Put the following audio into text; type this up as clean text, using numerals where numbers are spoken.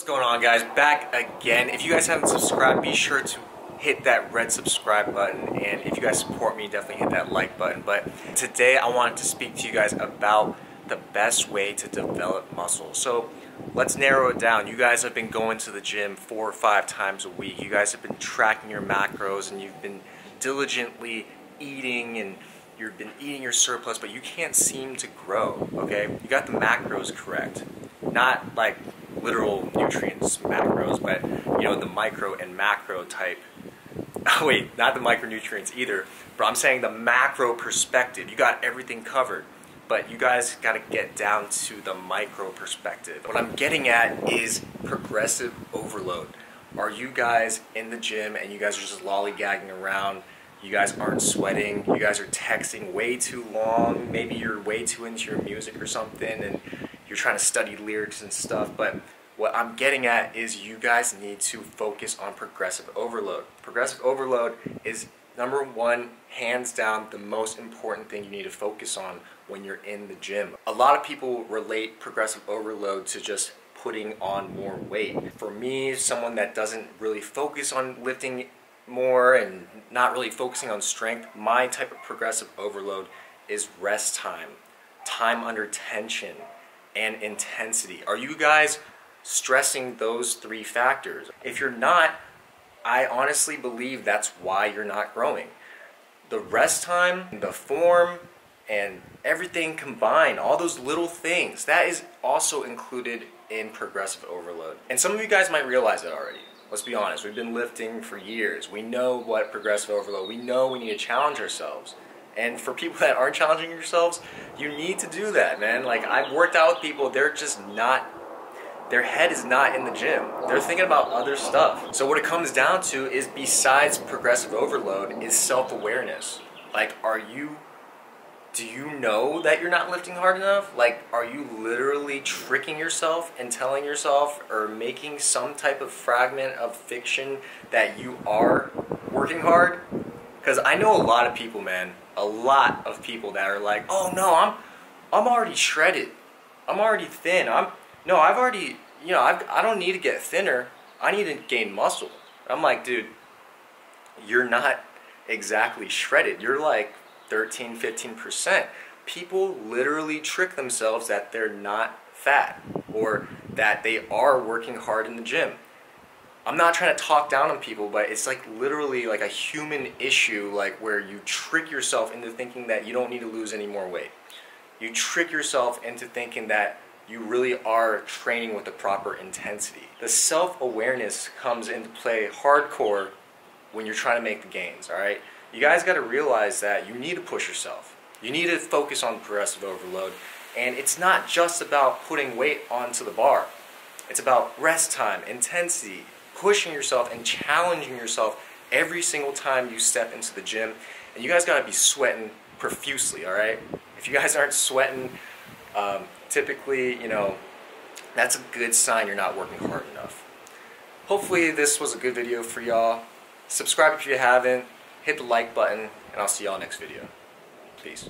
What's going on, guys? Back again. If you guys haven't subscribed, be sure to hit that red subscribe button, and if you guys support me, definitely hit that like button. But today I wanted to speak to you guys about the best way to develop muscle. So let's narrow it down. You guys have been going to the gym 4 or 5 times a week. You guys have been tracking your macros, and you've been diligently eating, and you've been eating your surplus, but you can't seem to grow, okay? You got the macros correct. Not like literal nutrients macros, but you know, the micro and macro type. Oh wait, not the micronutrients either, but I'm saying the macro perspective. You got everything covered, but you guys got to get down to the micro perspective. What I'm getting at is progressive overload. Are you guys in the gym and you guys are just lollygagging around? You guys aren't sweating, you guys are texting way too long, maybe you're way too into your music or something and you're trying to study lyrics and stuff, but what I'm getting at is you guys need to focus on progressive overload. Progressive overload is number one, hands down, the most important thing you need to focus on when you're in the gym. A lot of people relate progressive overload to just putting on more weight. For me, someone that doesn't really focus on lifting more and not really focusing on strength, my type of progressive overload is rest time, time under tension, and intensity. Are you guys stressing those 3 factors? If you're not, I honestly believe that's why you're not growing. The rest time, the form, and everything combined, all those little things, that is also included in progressive overload. And some of you guys might realize it already. Let's be honest, we've been lifting for years. We know what progressive overload, we know we need to challenge ourselves. And for people that aren't challenging yourselves, you need to do that, man. Like, I've worked out with people, they're just not, their head is not in the gym. They're thinking about other stuff. So what it comes down to is, besides progressive overload, is self-awareness. Like, do you know that you're not lifting hard enough? Like, are you literally tricking yourself and telling yourself or making some type of fragment of fiction that you are working hard? Because I know a lot of people, man, a lot of people that are like, oh no, I'm already shredded. I'm already thin. I don't need to get thinner. I need to gain muscle. I'm like, dude, you're not exactly shredded. You're like 13, 15%. People literally trick themselves that they're not fat or that they are working hard in the gym. I'm not trying to talk down on people, but it's like literally like a human issue, like where you trick yourself into thinking that you don't need to lose any more weight. You trick yourself into thinking that you really are training with the proper intensity. The self-awareness comes into play hardcore when you're trying to make the gains, all right? You guys got to realize that you need to push yourself. You need to focus on progressive overload. And it's not just about putting weight onto the bar. It's about rest time, intensity, pushing yourself and challenging yourself every single time you step into the gym. And you guys got to be sweating profusely, all right? If you guys aren't sweating, typically, you know, that's a good sign you're not working hard enough. Hopefully this was a good video for y'all. Subscribe if you haven't. Hit the like button, and I'll see y'all next video. Peace.